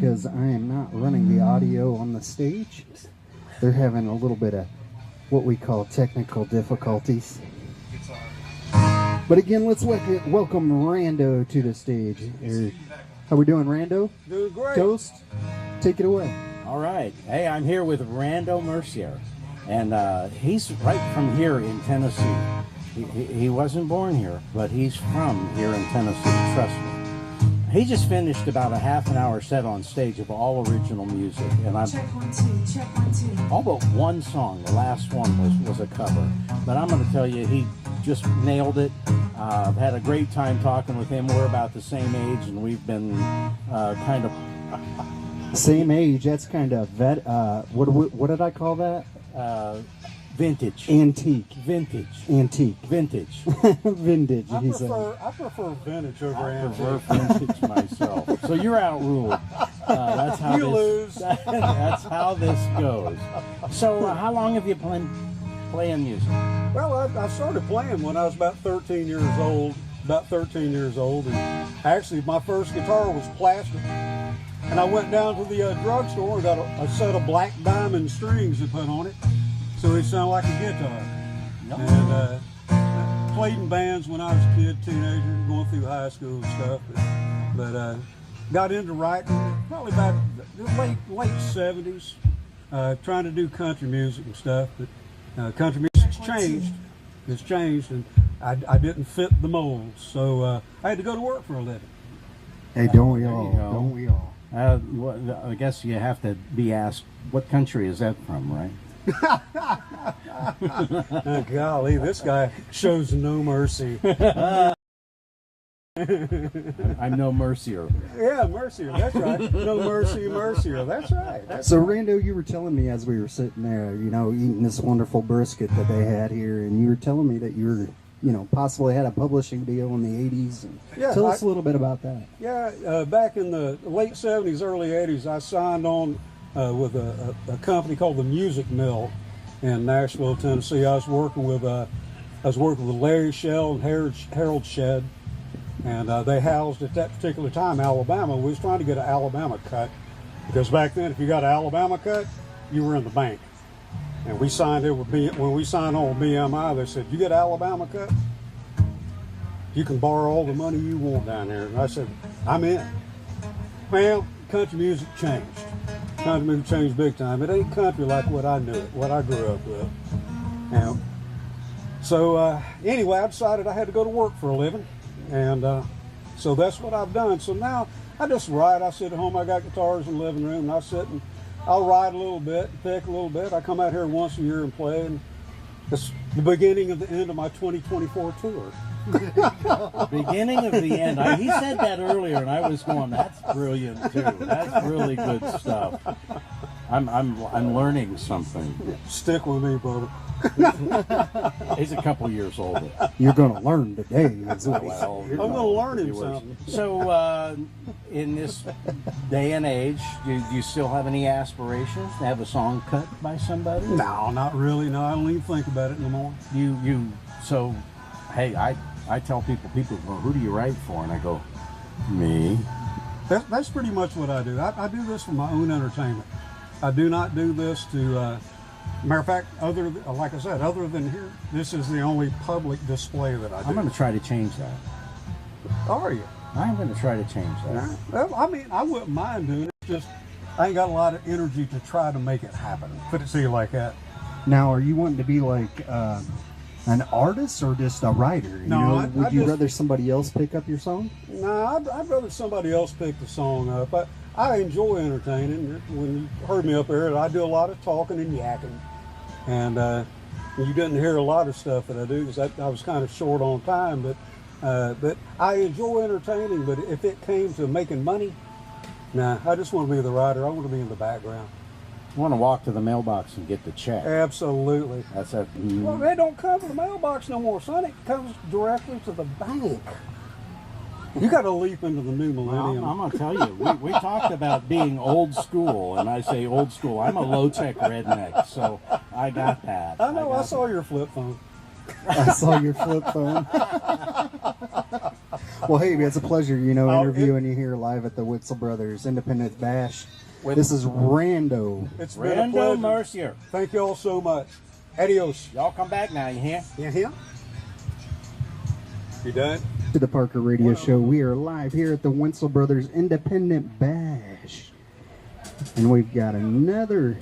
because I am not running the audio on the stage. They're having a little bit of what we call technical difficulties. But again, let's welcome Rando to the stage. How we doing, Rando? Doing great. Ghost, take it away. All right. Hey, I'm here with Rando Mercier, and he's right from here in Tennessee. He wasn't born here, but he's from here in Tennessee, trust me. He just finished about a half an hour set on stage of all original music, and I'm check 1 2, check 1 2. all but one song. The last one was a cover, but I'm going to tell you, he just nailed it. I've had a great time talking with him. We're about the same age, and we've been kind of same age. That's kind of what did I call that? Vintage. Antique. Vintage. Antique. Vintage. Vintage. I prefer vintage over antique. I prefer vintage myself. So you're outruled. That's how you lose. That's how this goes. So how long have you been playing music? Well, I started playing when I was about 13 years old. And actually, my first guitar was plastic. And I went down to the drugstore and got a set of black diamond strings to put on it, so it sounded like a guitar. Yep. And played in bands when I was a kid, teenager, going through high school and stuff. But got into writing probably about the late 70s, trying to do country music and stuff. But country music's changed. It's changed, and I didn't fit the mold, so I had to go to work for a living. Hey, don't we all? Don't we all? I guess you have to be asked, what country is that from, right? Golly, this guy shows no mercy. I'm no Mercier. Yeah, Mercier, that's right. No mercy, Mercier, that's right. So, Rando, you were telling me as we were sitting there, eating this wonderful brisket that they had here, and you were telling me that you were, possibly had a publishing deal in the 80s. And yeah, tell us a little bit about that. Yeah, back in the late 70s, early 80s, I signed on with a company called the Music Mill in Nashville, Tennessee. I was working with Larry Shell and Harold Shedd, and they housed at that particular time Alabama. We was trying to get an Alabama cut, because back then, if you got an Alabama cut, you were in the bank. And we signed it when we signed on with BMI. They said, "You get Alabama cut, you can borrow all the money you want down there." And I said, "I'm in." Well, country music changed. Country music changed big time. It ain't country like what I knew it, what I grew up with. So anyway, I decided I had to go to work for a living, and so that's what I've done. So now I just write. I sit at home. I got guitars in the living room, and I sit and I'll write a little bit, pick a little bit. I come out here once a year and play, and it's the beginning of the end of my 2024 tour. Beginning of the end. He said that earlier, and I was going, "That's brilliant too. That's really good stuff." I'm learning something. Stick with me, brother. He's a couple years older. You're going to learn today. Is what Well, I'm going to learn him something. So, in this day and age, do you still have any aspirations to have a song cut by somebody? No, not really. No, I don't even think about it anymore. So, hey, I tell people go, "Who do you write for?" And I go, "Me." That's pretty much what I do. I do this for my own entertainment. I do not do this to, matter of fact, like I said, other than here, this is the only public display that I do. I'm going to try to change that. Are you? I'm going to try to change that. Well, I mean, I wouldn't mind doing it. It's just, I ain't got a lot of energy to try to make it happen. Put it to you like that. Now, are you wanting to be like an artist or just a writer? Would you rather somebody else pick up your song? No, I'd rather somebody else pick the song up. I enjoy entertaining. When you heard me up there, I do a lot of talking and yakking. And you didn't hear a lot of stuff that I do because I was kind of short on time. But I enjoy entertaining. But if it came to making money, nah, I just want to be the writer. I want to be in the background. I want to walk to the mailbox and get the check. Absolutely. That's it. Well, they don't come to the mailbox no more, son. It comes directly to the bank. You got to leap into the new millennium. I'm going to tell you, we talked about being old school, and I say old school. I'm a low-tech redneck, so I got that. I know. I saw your flip phone. I saw your flip phone. Well, hey, it's a pleasure, Oh, interviewing you here live at the Wentzel Brothers Independent Bash. With- This is Rando. It's been a Rando pleasure. Mercier. Thank you all so much. Adios. Y'all come back now, you hear? You here? You done? To the Parker Radio Show. We are live here at the Wentzel Brothers Independent Bash. And we've got another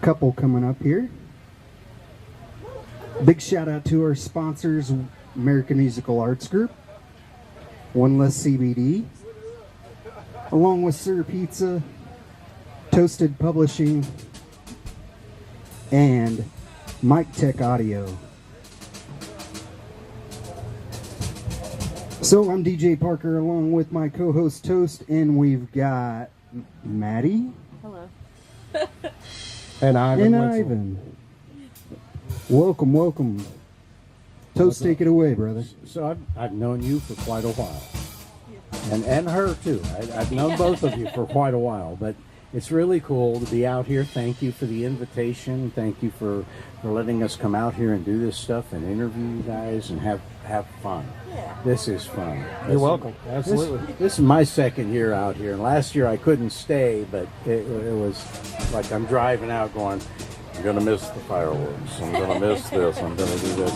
couple coming up here. Big shout out to our sponsors, American Musical Arts Group, One Less CBD, along with Sir Pizza, Toasted Publishing, and Mic Tech Audio. So I'm DJ Parker along with my co-host Toast, and we've got Maddie Hello. And Ivan. and Wentzel. Ivan. Welcome. Toast, take it away, brother. So I've known you for quite a while, and her too. I've known both of you for quite a while, but it's really cool to be out here. Thank you for the invitation. Thank you for letting us come out here and do this stuff and interview you guys and have fun. Yeah. This is fun. You're welcome. Absolutely. This is my second year out here. And last year I couldn't stay, but it was like I'm driving out going, I'm going to miss the fireworks. I'm going to miss this. I'm going to do this.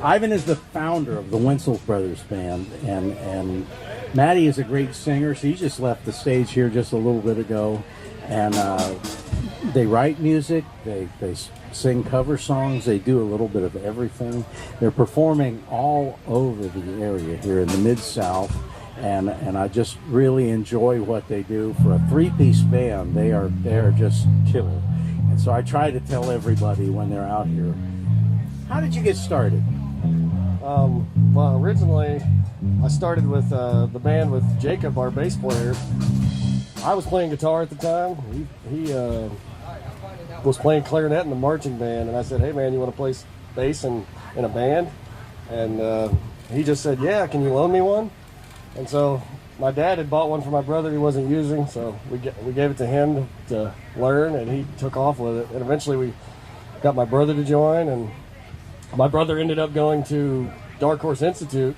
Ivan is the founder of the Wentzel Brothers Band, and Maddie is a great singer. She just left the stage here just a little bit ago. And they write music, they sing cover songs, they do a little bit of everything. They're performing all over the area here in the Mid-South, and I just really enjoy what they do. For a three-piece band, they are just killer. And so I try to tell everybody when they're out here, how did you get started? Well, originally I started with the band with Jacob, our bass player. I was playing guitar at the time. He was playing clarinet in the marching band, and I said, "Hey man, you want to play bass in a band?" And he just said, "Yeah, can you loan me one?" And so my dad had bought one for my brother he wasn't using, so we gave it to him to learn, and he took off with it. And eventually we got my brother to join, and my brother ended up going to Dark Horse Institute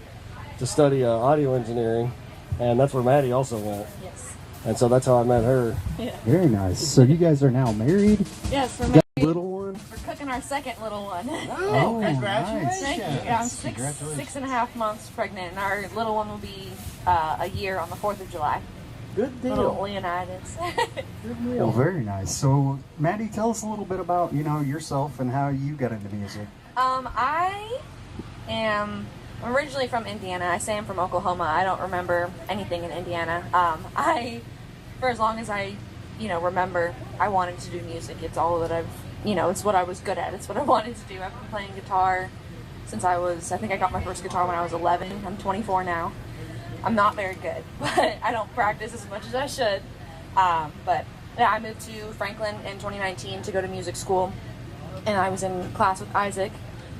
to study audio engineering, and that's where Maddie also went. Yes. And so that's how I met her. Yeah. Very nice. So you guys are now married? Yes, we're Got married. a little one? We're cooking our second little one. Oh, congratulations. Thank you. Yeah, I'm 6.5 months pregnant, and our little one will be a year on the 4th of July. Good Little deal. Leonidas. Well, very nice. So, Maddie, tell us a little bit about, yourself and how you got into music. I am originally from Indiana. I say I'm from Oklahoma. I don't remember anything in Indiana. For as long as I, remember, I wanted to do music. It's all that it's what I was good at. It's what I wanted to do. I've been playing guitar since I think I got my first guitar when I was 11. I'm 24 now. I'm not very good, but I don't practice as much as I should. But yeah, I moved to Franklin in 2019 to go to music school, and I was in class with Isaac,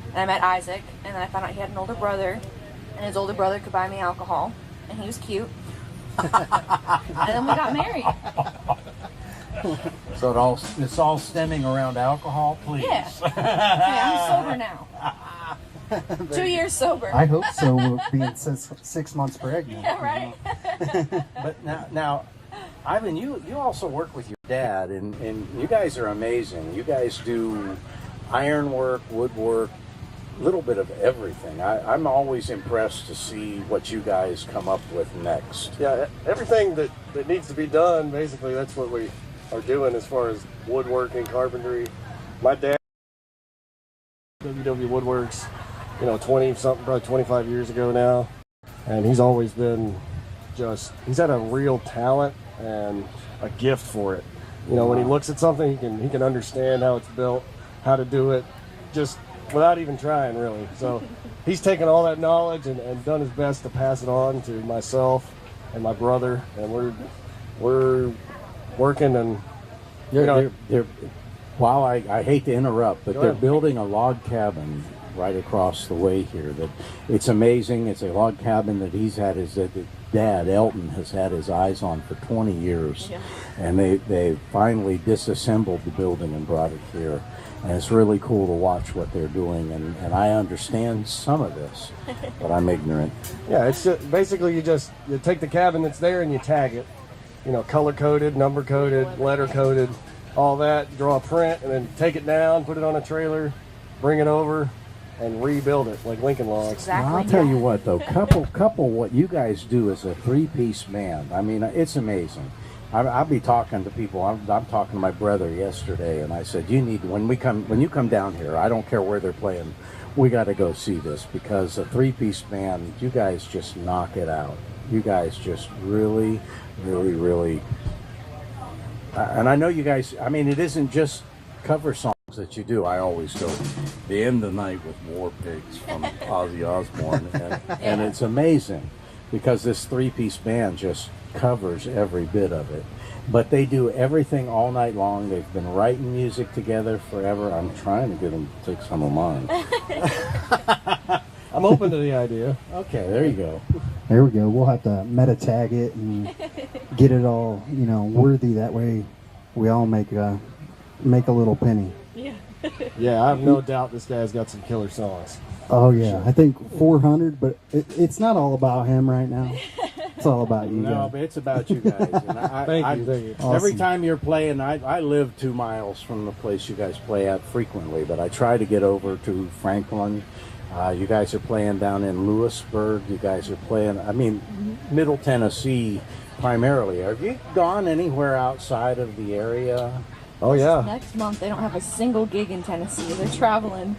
and I met Isaac, and then I found out he had an older brother, and his older brother could buy me alcohol, and he was cute. And then we got married. So it's all stemming around alcohol, please. Yeah. Yeah, I'm sober now. 2 years sober. I hope so, being 6 months pregnant. Yeah, right. But now, Ivan, you also work with your dad, and you guys are amazing. You guys do ironwork, woodwork, a little bit of everything. I'm always impressed to see what you guys come up with next. Yeah, everything that needs to be done, basically, that's what we are doing as far as woodworking, carpentry. My dad, WW Woodworks, 20-something, probably 25 years ago now. And he's always been he's had a real talent and a gift for it. When he looks at something, he can understand how it's built, how to do it, just without even trying, really. So he's taken all that knowledge and done his best to pass it on to myself and my brother, and we're working, and They're, wow, I hate to interrupt, but they're building a log cabin right across the way here. That it's amazing. It's a log cabin that he's had his dad Elton has had his eyes on for 20 years, and they finally disassembled the building and brought it here. And it's really cool to watch what they're doing, and I understand some of this, but I'm ignorant. Yeah, it's just, basically you take the cabin that's there and you tag it, color coded, number coded, letter coded, all that. Draw a print and then take it down, put it on a trailer, bring it over, and rebuild it like Lincoln Logs. Exactly. Well, I'll tell you what, though, couple what you guys do as a three-piece band. I mean, it's amazing. I'll be talking to people. I'm talking to my brother yesterday, and I said, when you come down here, I don't care where they're playing, we got to go see this, because a three-piece band, you guys just knock it out. You guys just really, really, really. And I know you guys. I mean, it isn't just cover songs that you do. I always go, "The End of the Night with War Pigs" from Ozzy Osbourne, and it's amazing because this three-piece band just covers every bit of it. But they do everything all night long. They've been writing music together forever. I'm trying to get them to take some of mine. I'm open to the idea. Okay, there you go. There we go. We'll have to meta tag it and get it all, worthy. That way, we all make a little penny. Yeah, I have no doubt this guy's got some killer songs. Oh yeah, I think 400, but it's not all about him right now. It's all about you No, guys. but it's about you guys. And Thank you. Awesome. Every time you're playing, I live 2 miles from the place you guys play at frequently, but I try to get over to Franklin. You guys are playing down in Lewisburg. You guys are playing, Middle Tennessee primarily. Have you gone anywhere outside of the area? Oh yeah. Next month, they don't have a single gig in Tennessee. They're traveling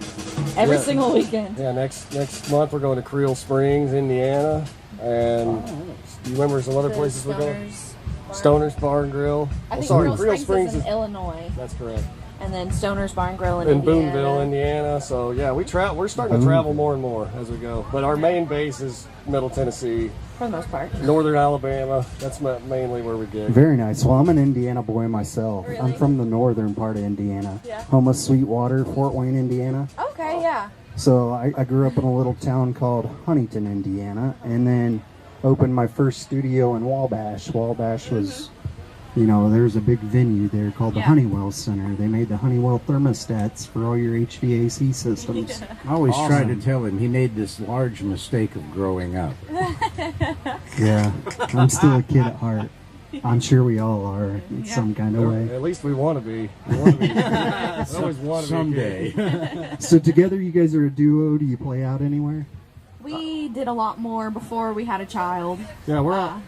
every single weekend. Yeah, next month we're going to Creel Springs, Indiana, and do you remember some other places we're going? Stoner's Bar and Grill. I think Creel Creel Springs is in Illinois, That's correct. and then Stoner's Bar and Grill in In Indiana. Boonville, Indiana. So yeah, we're starting to travel more and more as we go. But our main base is Middle Tennessee, For the most part. Northern Alabama. That's mainly where we gig. Very nice. Well, I'm an Indiana boy myself. Really? I'm from the northern part of Indiana. Yeah. Home of Sweetwater, Fort Wayne, Indiana. Okay, yeah. So I grew up in a little town called Huntington, Indiana, and then opened my first studio in Wabash. Wabash was, there's a big venue there called the Honeywell Center. They made the Honeywell thermostats for all your HVAC systems. I always try to Awesome. tell him he made this large mistake of growing up. Yeah, I'm still a kid at heart. I'm sure we all are in some kind of way. At least we want to be. We want to be. We always want to be. Someday. So together you guys are a duo. Do you play out anywhere? We did a lot more before we had a child. Yeah,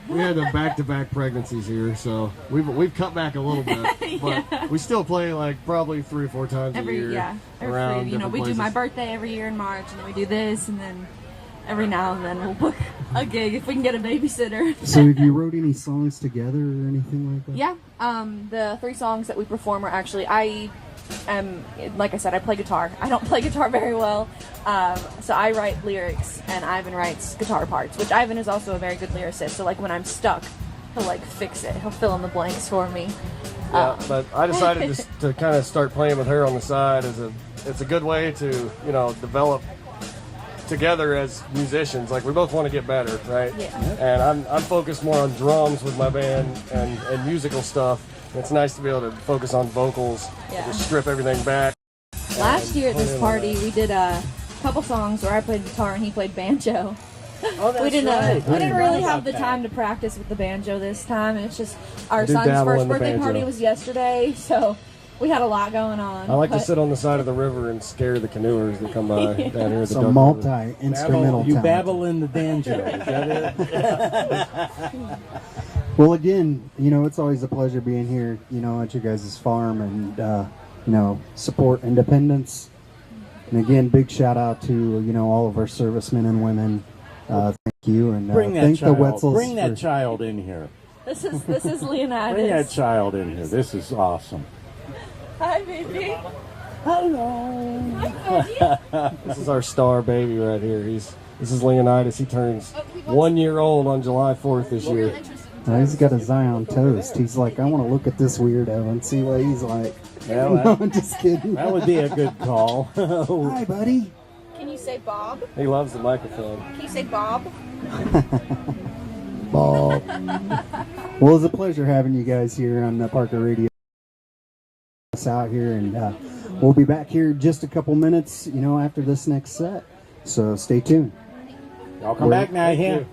we had back-to-back pregnancies here, so we've cut back a little bit, but we still play like probably 3 or 4 times a year. Around different we do places. my birthday every year in March, and then we do this, and then every now and then we'll book a gig if we can get a babysitter. So have you wrote any songs together or anything like that? Yeah, the 3 songs that we perform are actually, like I said, I play guitar. I don't play guitar very well, so I write lyrics, and Ivan writes guitar parts, which Ivan is also a very good lyricist, so like when I'm stuck, he'll fix it. He'll fill in the blanks for me. Yeah, but I decided to kind of start playing with her on the side it's a good way to, develop together as musicians. Like, we both want to get better, right? Yeah. And I'm focused more on drums with my band and musical stuff. It's nice to be able to focus on vocals, just strip everything back. Last year at this party, we did a couple songs where I played guitar and he played banjo. Oh, that's We didn't right. really have the time to practice with the banjo this time. It's just our do son's dabble first in the birthday banjo. party was yesterday, so we had a lot going on. I like to but- sit on the side of the river and scare the canoers that come by down here at the It's a Duck River. multi-instrumental You talent. babble in the banjo. Is that it? Well, again, it's always a pleasure being here, at your guys' farm and, support independence. And again, big shout out to, all of our servicemen and women. Thank you. And Bring that thank child. the Wetzels. Bring that for- child in here. This is Leonidas. Bring that child in here. This is awesome. Hi, baby. Hello. This is our star baby right here. This is Leonidas. He turns 1 year old on July 4th this year. He's got a Zion toast. He's like, I want to look at this weirdo and see what he's like. Yeah, No, I'm just kidding. that would be a good call. Hi, buddy. Can you say Bob? He loves the microphone. Can you say Bob? Bob. Well, it's a pleasure having you guys here on the Parker Radio. Us out here, and we'll be back here just a couple minutes, after this next set. So stay tuned. Y'all come back now, yeah.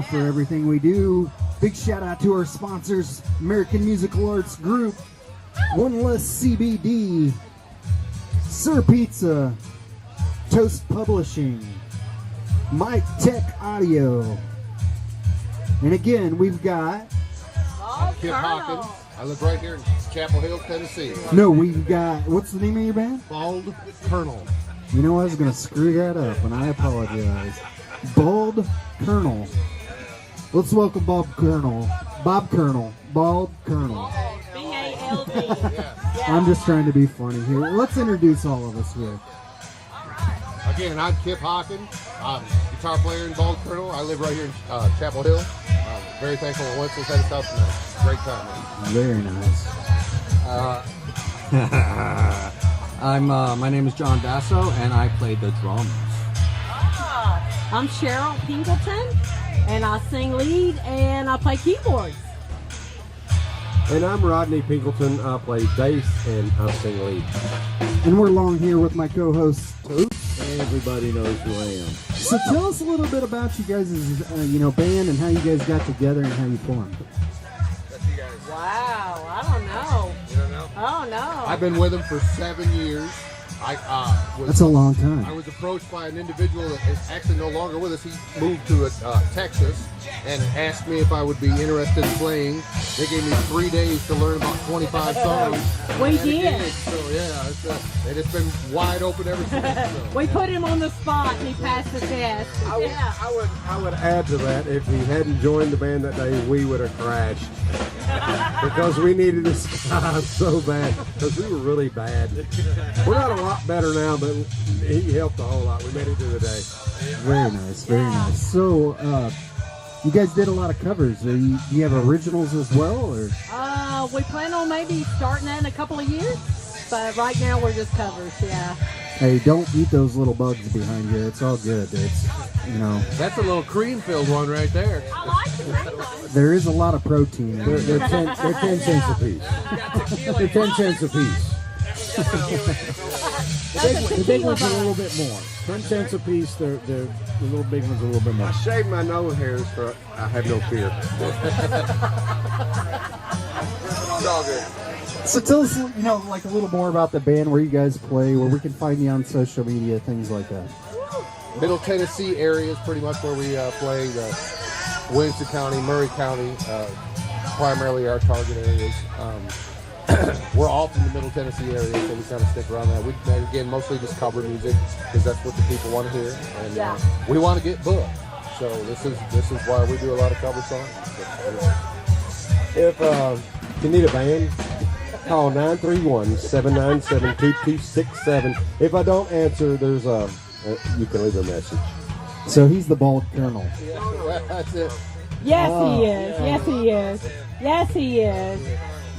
well for everything we do. Big shout out to our sponsors, American Musical Arts Group, One Less CBD, Sir Pizza, Toast Publishing, Mike Tech Audio. And again, we've got... Kip Hawkins. I live right here in Chapel Hill, Tennessee. No, we've got... What's the name of your band? Bald Colonel. You know I was going to screw that up, and I apologize. Bald Colonel. Let's welcome Bob Colonel. Bald Colonel. B-A-L-D. I'm just trying to be funny here. Let's introduce all of us here. Again, I'm Kip Hawkins. I'm guitar player in Bald Colonel. I live right here in Chapel Hill. Very thankful for Wentzel set us up. And a great time. Very nice. My name is John Basso, and I play the drums. I'm Cheryl Pingleton, and I sing lead and I play keyboards. And I'm Rodney Pingleton. I play bass and I sing lead. And we're along here with my co-host, Toast. Everybody knows who I am. So tell us a little bit about you guys' band and how you guys got together and how you formed. Wow, I don't know. You don't know? Oh, no. I've been with him for 7 years. That's a long time. I was approached by an individual that is actually no longer with us. He moved to Texas and asked me if I would be interested in playing. They gave me 3 days to learn about 25 songs. We did. So yeah, it's been wide open ever since. So. We put him on the spot and he passed the test. I would add to that, if he hadn't joined the band that day, we would have crashed. Because we needed this guy so bad. Because we were really bad. We're not a lot better now, but he helped a whole lot. We made it through the day. Very nice, very nice. So, you guys did a lot of covers. Do you have originals as well, or? We plan on maybe starting that in a couple of years, but right now we're just covers, yeah. Hey, don't eat those little bugs behind you. It's all good. It's, That's a little cream-filled one right there. I like the green one. there is a lot of protein in They're it. 10 cents a piece. They're 10 cents a piece. The big ones are a little bit more. 10 cents a piece. The little big ones are a little bit more. I shaved my nose hairs, so I have no fear. It's all good. So tell us, like a little more about the band, where you guys play, where we can find you on social media, things like that. Middle Tennessee area is pretty much where we play. The Wentzel County, Murray County, primarily our target areas. We're all from the Middle Tennessee area, so we kind of stick around that. We, again, mostly just cover music because that's what the people want to hear, and we want to get booked. So this is why we do a lot of cover songs. If you need a band, call 931-797-2267. If I don't answer, there's you can leave a message. So he's the Bald Colonel. That's it. Yes, he is. Yes, he is. Yes, he is.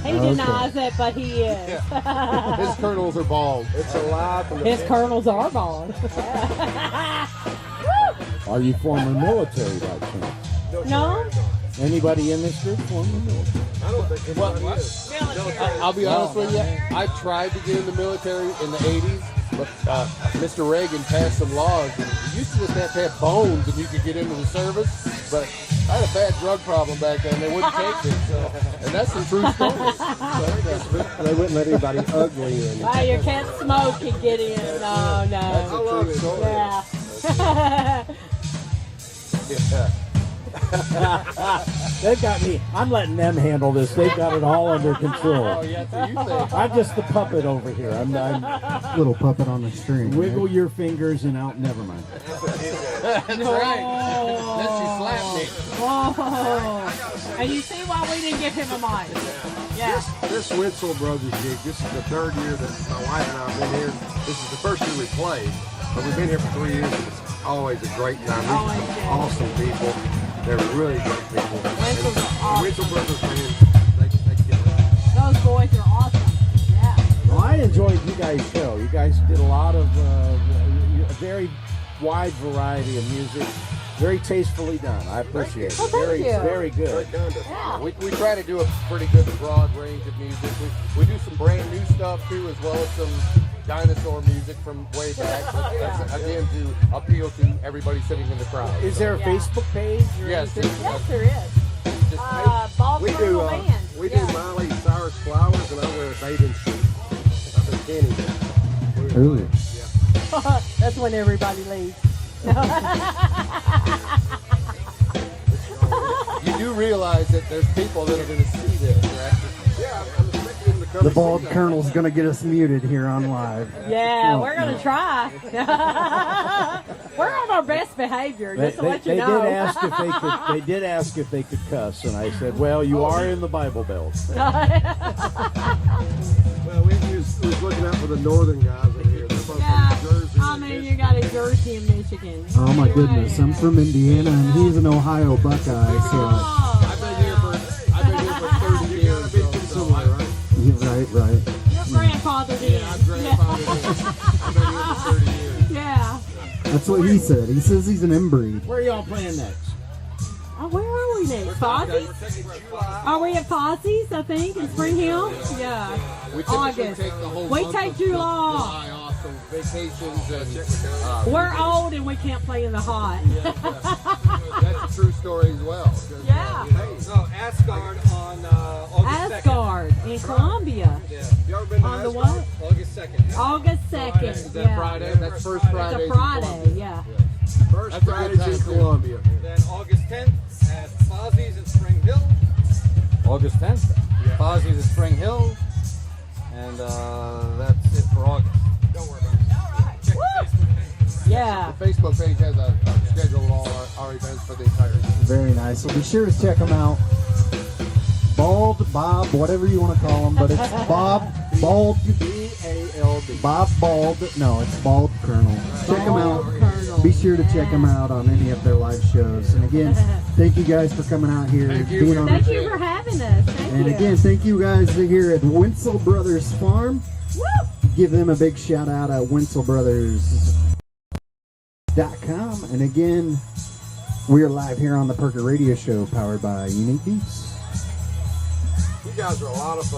He denies it, but he is. His colonels are bald. It's a lie from the His colonels are bald. Are you former military by chance? No? Anybody in this group former military? I don't think anybody is. I'll be honest with you. I tried to get in the military in the 80s, but Mr. Reagan passed some laws, and you used to just have to have bones and you could get into the service. But I had a bad drug problem back then. They wouldn't take it, and that's the true story. They wouldn't let anybody ugly in. Oh, you can't smoke and get in. No, That's no. the true story. Yeah. They've got me. I'm letting them handle this. They've got it all under control. Oh, yeah, that's what you think. I'm just the puppet over here. I'm Little puppet on the string. wiggle your fingers and out. Never mind. That's right. Unless you slap me. Oh. And you see why we didn't give him a mic. Yeah. This Wentzel Brothers gig, this is the third year that my wife and I have been here. This is the first year we played, but we've been here for 3 years, and it's always a great time. Always These good. are awesome people. They're really great people. Wentzel's And awesome. the Wentzel Brothers band, they kill it. Those boys are awesome. Yeah. Well, I enjoyed you guys' show. You guys did a lot of a very wide variety of music. Very tastefully done. I appreciate it. Well, thank very, you. very good. Yeah. We try to do a pretty good broad range of music. We do some brand new stuff too, as well as some dinosaur music from way back. That's, again, to appeal to everybody sitting in the crowd. Is there a Facebook page? Or Yes. anything? Yes, there is. Ball We do, Colonel Band. we do Yeah. Miley Cyrus flowers, and I wear a bathing suit. Up in Kenny. Ooh. That's when everybody leaves. You do realize that there's people that are going to see this, right? Yeah, I'm expecting them to come The and bald see that. colonel's going to get us muted here on live. Yeah, Oh, we're gonna no. try. We're on our best behavior, just to let you know. Did ask if they could. They did ask if they could cuss, and I said, "Well, you are in the Bible Belt." Well, we was looking out for the northern guys in here. They're both Yeah, from Jersey. I mean, you got a Jersey and Michigan. Oh my goodness, I'm from Indiana and he's an Ohio Buckeye, so I've been here for 30 years. So, right? right. Your grandfather did. Yeah, I'm grandfathered in. I've been here for 30 years. Yeah. That's what he said. He says he's an inbreed. Where are y'all playing next? Oh, where are we next? Fozzie's? Are we at Fozzie's, I think, in Spring Hill? Yeah. We typically August. take the whole We month take of July. off, so vacations and We're old and we can't play in the hot. that's a true story as well. 'Cause, Yeah. No, Asgard on August 2nd. Asgard in Columbia. Yeah. You ever been to On the Asgard? what? August 2nd. Is that yeah. Friday? That's first Friday. It's a Friday, yeah. First That's a good Friday's time, in too. Columbia. Then August 10th at Fozzie's in Spring Hill. August 10th? Yeah. Fozzie's at Spring Hill. And that's it for August. Don't worry about it. Check the Facebook page. Yeah. The Facebook page has a schedule of all our events for the entire year. Very nice. So be sure to check him out. Bob, whatever you want to call him, but it's Bald, B-A-L-D. Bob Bald. No, it's Bald Colonel. Check him out. Colonel. Be sure to check him out on any of their live shows. And again, thank you guys for coming out here. Thank you. Being on Thank the you for having us. Thank And you. again, thank you guys here at Wentzel Brothers Farm. Woo! Give them a big shout out at WentzelBrothers.com. And again, we are live here on the Perker Radio Show, powered by Unique Beats. You guys are a lot of fun.